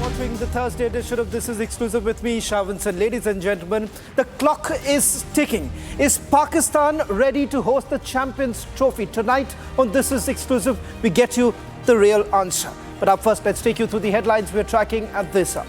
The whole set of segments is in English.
Watching the Thursday edition of This Is Exclusive with me, Shavansan. Ladies and gentlemen, the clock is ticking. Is Pakistan ready to host the Champions Trophy? Tonight on This Is Exclusive, we get you the real answer. But up first, let's take you through the headlines we're tracking at this hour.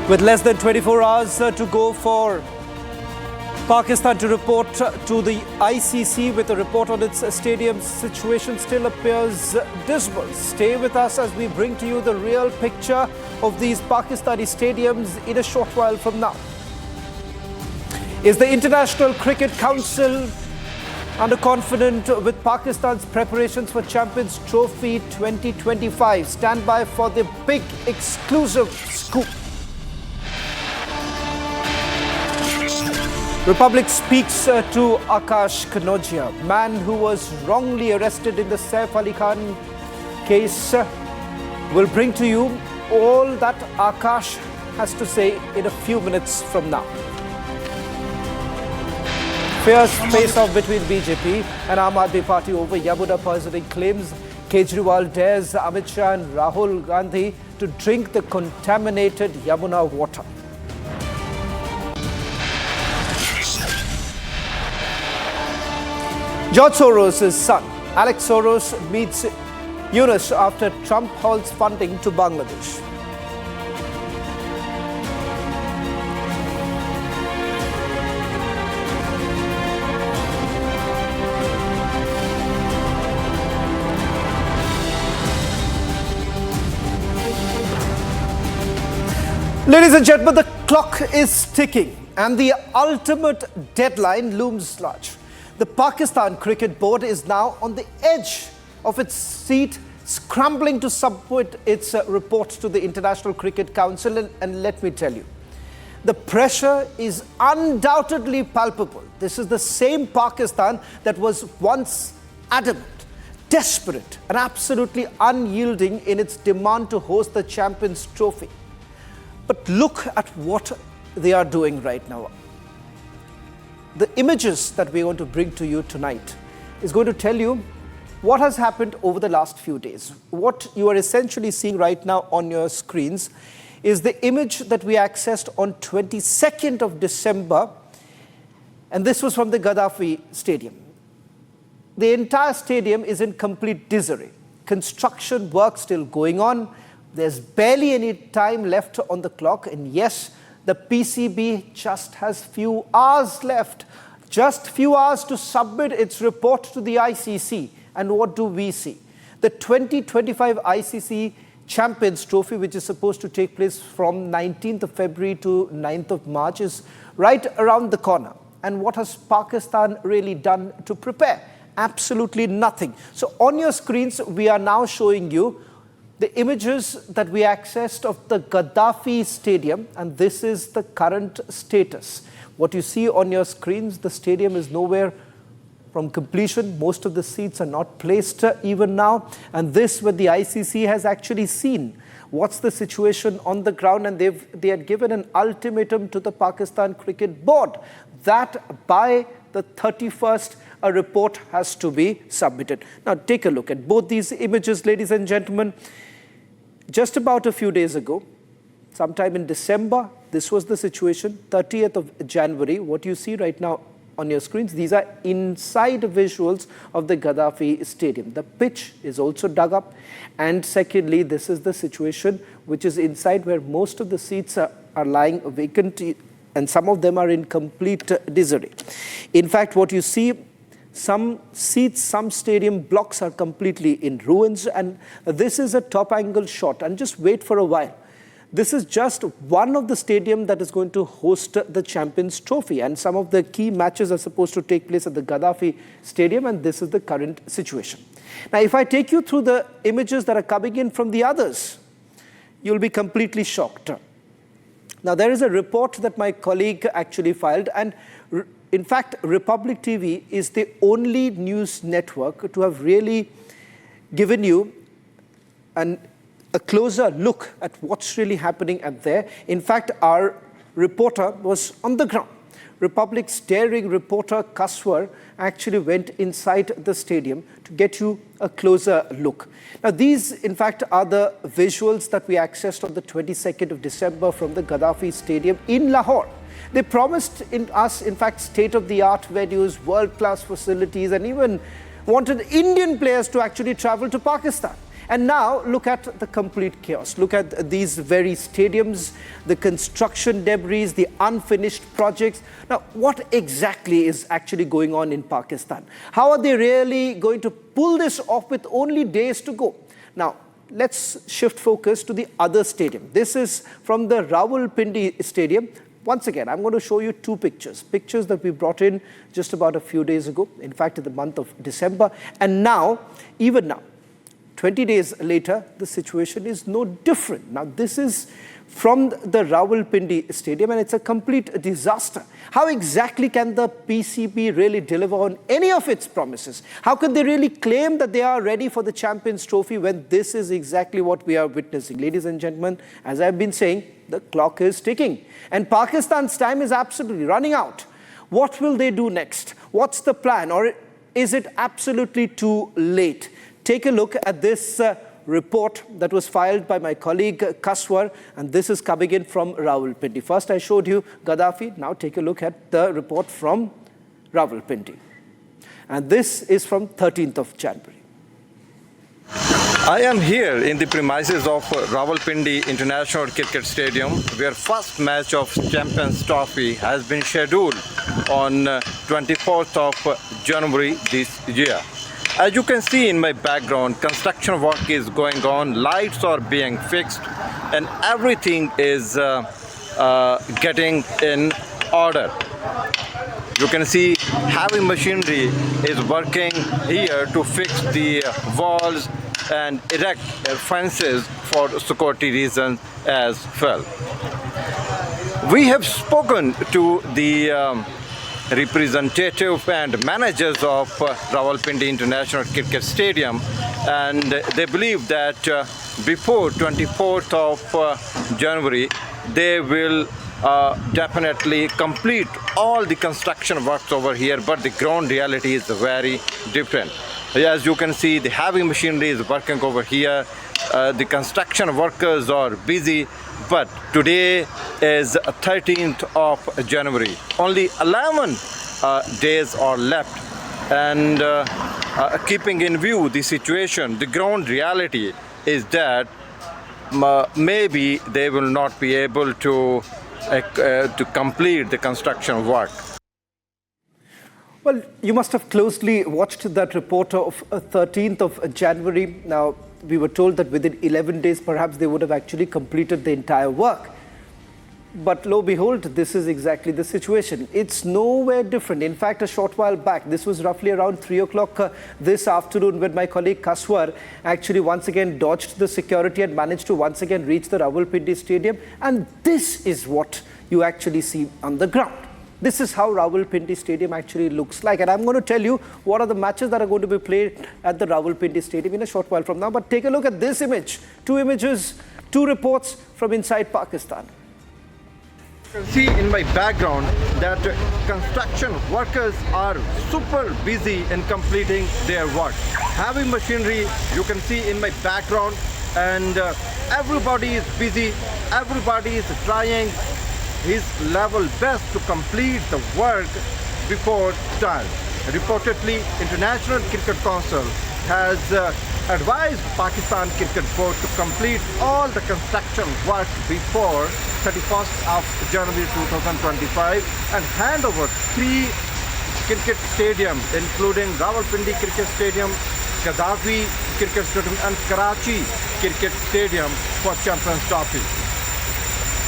With less than 24 hours to go for Pakistan to report to the ICC with a report on its stadium, situation still appears dismal. Stay with us as we bring to you the real picture of these Pakistani stadiums in a short while from now. Is the International Cricket Council underconfident with Pakistan's preparations for Champions Trophy 2025? Stand by for the big exclusive scoop. Republic speaks to Akash Kanojia, man who was wrongly arrested in the Saifalikhan case. Will bring to you all that Akash has to say in a few minutes from now. Fierce face-off between BJP and Aam Aadmi Party over Yamuna poisoning claims. Kejriwal dares Amit Shah and Rahul Gandhi to drink the contaminated Yamuna water. George Soros' son, Alex Soros, meets Yunus after Trump halts funding to Bangladesh. Ladies and gentlemen, the clock is ticking and the ultimate deadline looms large. The Pakistan Cricket Board is now on the edge of its seat, scrambling to submit its reports to the International Cricket Council. And let me tell you, the pressure is undoubtedly palpable. This is the same Pakistan that was once adamant, desperate, and absolutely unyielding in its demand to host the Champions Trophy. But look at what they are doing right now. The images that we're going to bring to you tonight is going to tell you what has happened over the last few days. What you are essentially seeing right now on your screens is the image that we accessed on 22nd of December, and this was from the Gaddafi Stadium. The entire stadium is in complete disarray. Construction work still going on. There's barely any time left on the clock, and yes, the PCB just has few hours left, just few hours to submit its report to the ICC. And what do we see? The 2025 ICC Champions Trophy, which is supposed to take place from 19th of February to 9th of March, is right around the corner. And what has Pakistan really done to prepare? Absolutely nothing. So on your screens, we are now showing you the images that we accessed of the Gaddafi Stadium, and this is the current status. What you see on your screens, the stadium is nowhere from completion. Most of the seats are not placed even now. And this, what the ICC has actually seen. What's the situation on the ground? And they had given an ultimatum to the Pakistan Cricket Board that by the 31st, a report has to be submitted. Now, take a look at both these images, ladies and gentlemen. Just about a few days ago, sometime in December, this was the situation. 30th of January, what you see right now on your screens, these are inside visuals of the Gaddafi Stadium. The pitch is also dug up. And secondly, this is the situation which is inside, where most of the seats are lying vacant, and some of them are in complete disarray. In fact, what you see, some seats, some stadium blocks are completely in ruins, and this is a top angle shot. And just wait for a while. This is just one of the stadiums that is going to host the Champions Trophy, and some of the key matches are supposed to take place at the Gaddafi Stadium, and this is the current situation. Now, if I take you through the images that are coming in from the others, you'll be completely shocked. Now, there is a report that my colleague actually filed, and in fact, Republic TV is the only news network to have really given you a closer look at what's really happening at there. In fact, our reporter was on the ground, Republic's daring reporter Kaswar actually went inside the stadium to get you a closer look. Now, these, in fact, are the visuals that we accessed on the 22nd of December from the Gaddafi Stadium in Lahore. They promised us, in fact, state-of-the-art venues, world-class facilities, and even wanted Indian players to actually travel to Pakistan. And now, look at the complete chaos. Look at these very stadiums, the construction debris, the unfinished projects. Now, what exactly is actually going on in Pakistan? How are they really going to pull this off with only days to go? Now, let's shift focus to the other stadium. This is from the Rawalpindi Stadium. Once again, I'm going to show you two pictures that we brought in just about a few days ago, in fact, in the month of December. And now, even now, 20 days later, the situation is no different. Now, this is from the Rawalpindi Stadium, and it's a complete disaster. How exactly can the PCB really deliver on any of its promises? How can they really claim that they are ready for the Champions Trophy when this is exactly what we are witnessing? Ladies and gentlemen, as I've been saying, the clock is ticking, and Pakistan's time is absolutely running out. What will they do next? What's the plan? Or is it absolutely too late? Take a look at this report that was filed by my colleague Kaswar, and this is coming in from Rawalpindi. First I showed you Gaddafi, now take a look at the report from Rawalpindi. And this is from 13th of January. I am here in the premises of Rawalpindi International Cricket Stadium, where first match of Champions Trophy has been scheduled on 24th of January this year. As you can see in my background, construction work is going on, lights are being fixed, and everything is getting in order. You can see heavy machinery is working here to fix the walls and erect fences for security reasons as well. We have spoken to the representative and managers of Rawalpindi International Cricket Stadium, and they believe that before 24th of January they will definitely complete all the construction works over here, but the ground reality is very different. As you can see, the heavy machinery is working over here, the construction workers are busy, but today is 13th of January. Only 11 days are left, and keeping in view the situation, the ground reality is that maybe they will not be able to complete the construction work. Well, you must have closely watched that report of 13th of January. Now, we were told that within 11 days, perhaps they would have actually completed the entire work. But lo and behold, this is exactly the situation. It's nowhere different. In fact, a short while back, this was roughly around 3 o'clock this afternoon, when my colleague Kaswar actually once again dodged the security and managed to once again reach the Rawalpindi Stadium. And this is what you actually see on the ground. This is how Rawalpindi Stadium actually looks like. And I'm going to tell you what are the matches that are going to be played at the Rawalpindi Stadium in a short while from now. But take a look at this image. Two images, two reports from inside Pakistan. You can see in my background that construction workers are super busy in completing their work. Heavy machinery, you can see in my background, and everybody is busy, everybody is trying his level best to complete the work before time. Reportedly, International Cricket Council has advised Pakistan Cricket Board to complete all the construction work before 31st of January 2025 and hand over 3 cricket stadiums, including Rawalpindi Cricket Stadium, Gaddafi Cricket Stadium and Karachi Cricket Stadium for Champions Trophy.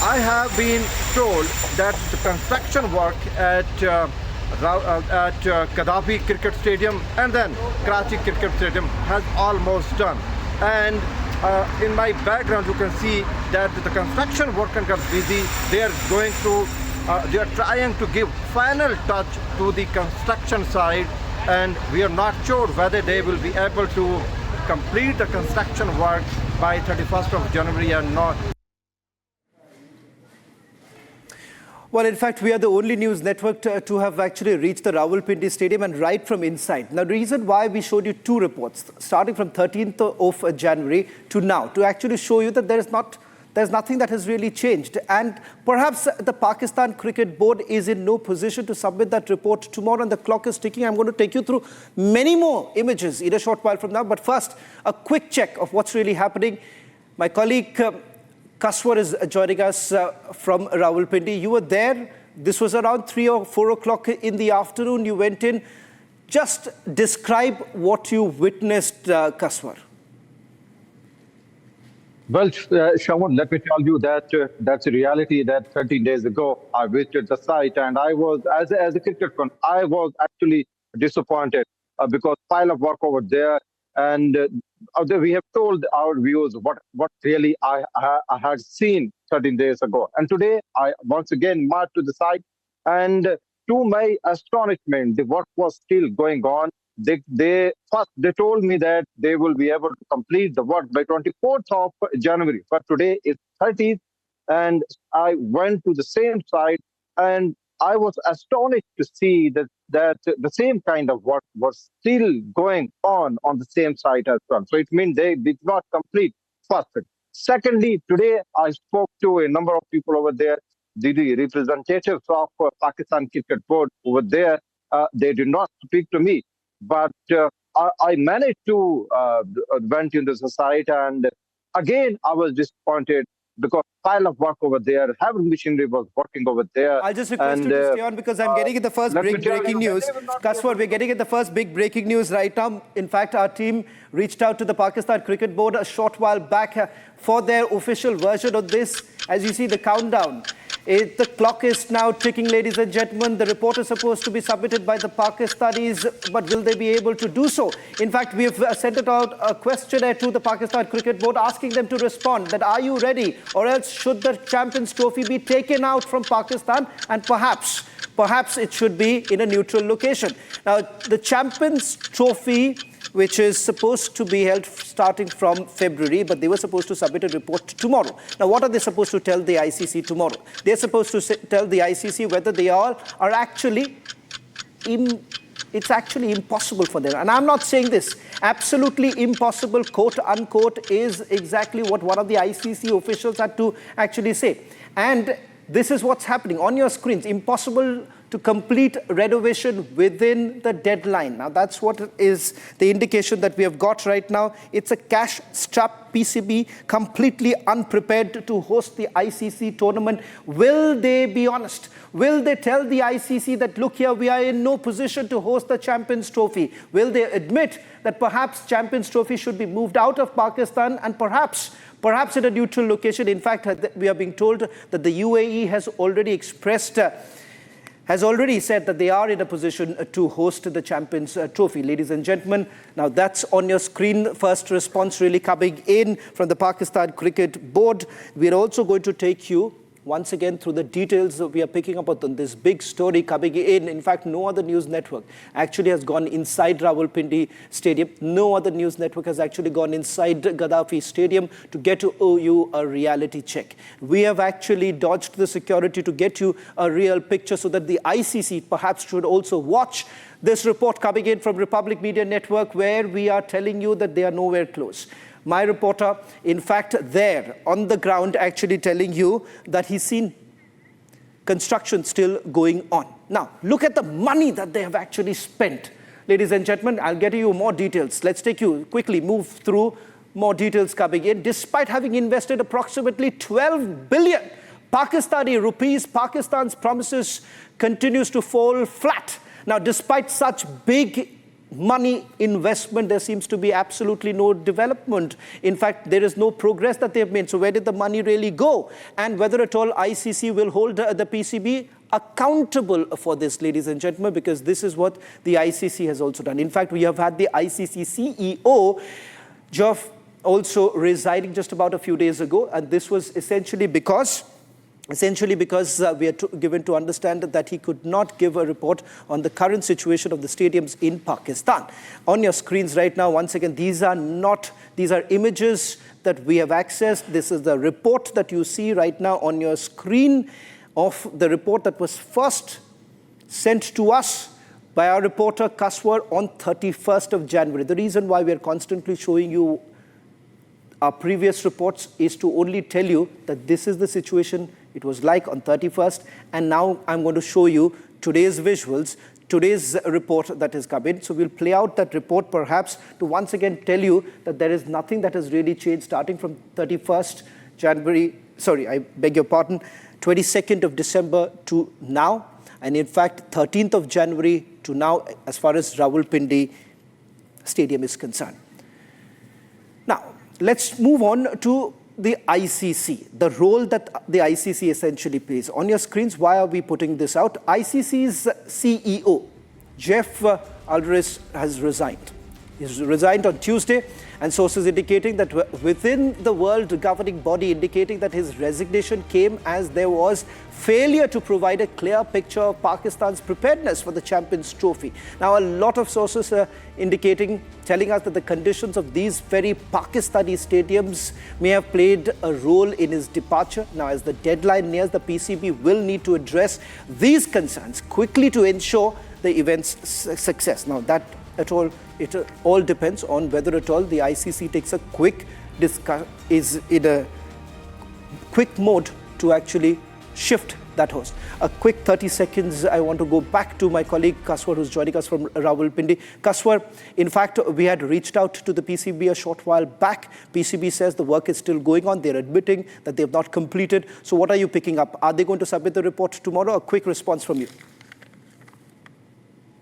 I have been told that the construction work at Gaddafi Cricket Stadium and then Karachi Cricket Stadium has almost done. And in my background, you can see that the construction workers are busy. They are going to, they are trying to give final touch to the construction side, and we are not sure whether they will be able to complete the construction work by 31st of January or not. Well, in fact, we are the only news network to have actually reached the Rawalpindi Stadium and right from inside. Now, the reason why we showed you two reports, starting from 13th of January to now, to actually show you that there's nothing that has really changed. And perhaps the Pakistan Cricket Board is in no position to submit that report tomorrow, and the clock is ticking. I'm going to take you through many more images in a short while from now. But first, a quick check of what's really happening. My colleague Kaswar is joining us from Rawalpindi. You were there. This was around 3 or 4 o'clock in the afternoon. You went in. Just describe what you witnessed, Kaswar. Well, Shawan, let me tell you that that's a reality that 13 days ago I visited the site, and I was, as a cricket fan, I was actually disappointed because pile of work over there, and we have told our viewers what really I had seen 13 days ago. And today I once again marched to the site, and to my astonishment, the work was still going on. They told me that they will be able to complete the work by 24th of January, but today is 30th, and I went to the same site, and I was astonished to see that the same kind of work was still going on the same site as well. So it means they did not complete first. Secondly, today I spoke to a number of people over there, the representatives of Pakistan Cricket Board over there. They did not speak to me, but I managed to went into the site, and again I was disappointed because pile of work over there, heavy machinery was working over there. I'll just request you to stay on because I'm getting at the first breaking news. Kaswar, we're getting at the first big breaking news right now. In fact, our team reached out to the Pakistan Cricket Board a short while back for their official version of this. As you see the countdown, the clock is now ticking, ladies and gentlemen. The report is supposed to be submitted by the Pakistanis, but will they be able to do so? In fact, we have sent out a questionnaire to the Pakistan Cricket Board asking them to respond that are you ready, or else should the Champions Trophy be taken out from Pakistan and perhaps it should be in a neutral location. Now, the Champions Trophy, which is supposed to be held starting from February, but they were supposed to submit a report tomorrow. Now, what are they supposed to tell the ICC tomorrow? They're supposed to tell the ICC whether they all are actually it's actually impossible for them. And I'm not saying this. Absolutely impossible, quote unquote, is exactly what one of the ICC officials had to actually say. And this is what's happening on your screens. Impossible to complete renovation within the deadline. Now, that's what is the indication that we have got right now. It's a cash-strapped PCB, completely unprepared to host the ICC tournament. Will they be honest? Will they tell the ICC that, look here, we are in no position to host the Champions Trophy? Will they admit that perhaps Champions Trophy should be moved out of Pakistan and perhaps in a neutral location? In fact, we are being told that the UAE has already said that they are in a position to host the Champions Trophy. Ladies and gentlemen, now that's on your screen. First response really coming in from the Pakistan Cricket Board. We're also going to take you once again through the details that we are picking up on this big story coming in. In fact, no other news network actually has gone inside Rawalpindi Stadium. No other news network has actually gone inside Gaddafi Stadium to get you a reality check. We have actually dodged the security to get you a real picture so that the ICC perhaps should also watch this report coming in from Republic Media Network, where we are telling you that they are nowhere close. My reporter, in fact, there on the ground actually telling you that he's seen construction still going on. Now, look at the money that they have actually spent. Ladies and gentlemen, I'll get you more details. Let's take you quickly, move through more details coming in. Despite having invested approximately 12 billion Pakistani rupees, Pakistan's promises continues to fall flat. Now, despite such big money investment, there seems to be absolutely no development. In fact, there is no progress that they've made. So where did the money really go? And whether at all ICC will hold the PCB accountable for this, ladies and gentlemen, because this is what the ICC has also done. In fact, we have had the ICC CEO, Geoff, also resigning just about a few days ago. And this was essentially because we are given to understand that he could not give a report on the current situation of the stadiums in Pakistan. On your screens right now, once again, these are images that we have accessed. This is the report that you see right now on your screen. of the report that was first sent to us by our reporter Kaswar on 31st of January. The reason why we are constantly showing you our previous reports is to only tell you that this is the situation it was like on 31st, and now I'm going to show you today's visuals, today's report that has come in. So we'll play out that report perhaps to once again tell you that there is nothing that has really changed starting from 31st January, sorry, I beg your pardon, 22nd of December to now, and in fact 13th of January to now as far as Rawalpindi Stadium is concerned. Now, let's move on to the ICC, the role that the ICC essentially plays. On your screens, why are we putting this out? ICC's CEO, Jeff Alvarez, has resigned. He's resigned on Tuesday, and sources indicating that within the world governing body indicating that his resignation came as there was failure to provide a clear picture of Pakistan's preparedness for the Champions Trophy. Now, a lot of sources are telling us that the conditions of these very Pakistani stadiums may have played a role in his departure. Now, as the deadline nears, the PCB will need to address these concerns quickly to ensure the event's success. Now, it all depends on whether at all the ICC takes a quick is in a quick mode to actually shift that host. A quick 30 seconds, I want to go back to my colleague Kaswar, who's joining us from Rawalpindi. Kaswar, in fact, we had reached out to the PCB a short while back. PCB says the work is still going on. They're admitting that they have not completed. So what are you picking up? Are they going to submit the report tomorrow? A quick response from you.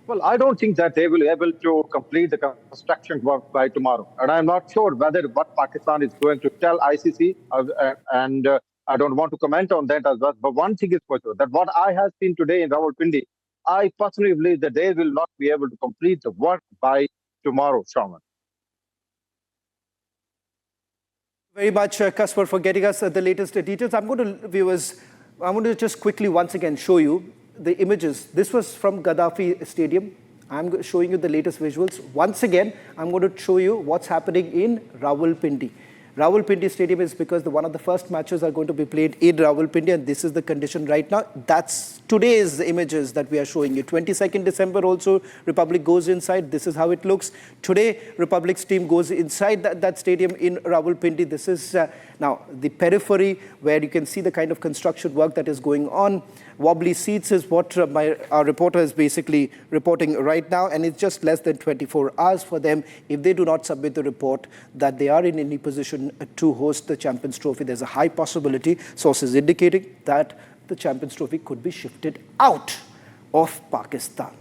Well, I don't think that they will be able to complete the construction work by tomorrow. And I'm not sure what Pakistan is going to tell ICC, and I don't want to comment on that as well. But one thing is for sure, that what I have seen today in Rawalpindi, I personally believe that they will not be able to complete the work by tomorrow, Shaman. Very much, Kaswar, for getting us the latest details. I'm going to just quickly once again show you the images. This was from Gaddafi Stadium. I'm showing you the latest visuals. Once again, I'm going to show you what's happening in Rawalpindi. Rawalpindi Stadium is because one of the first matches are going to be played in Rawalpindi, and this is the condition right now. That's today's images that we are showing you. 22nd December also, Republic goes inside. This is how it looks. Today, Republic's team goes inside that stadium in Rawalpindi. This is now the periphery where you can see the kind of construction work that is going on. Wobbly seats is what our reporter is basically reporting right now, and it's just less than 24 hours for them if they do not submit the report that they are in any position to host the Champions Trophy. There's a high possibility, sources indicating, that the Champions Trophy could be shifted out of Pakistan.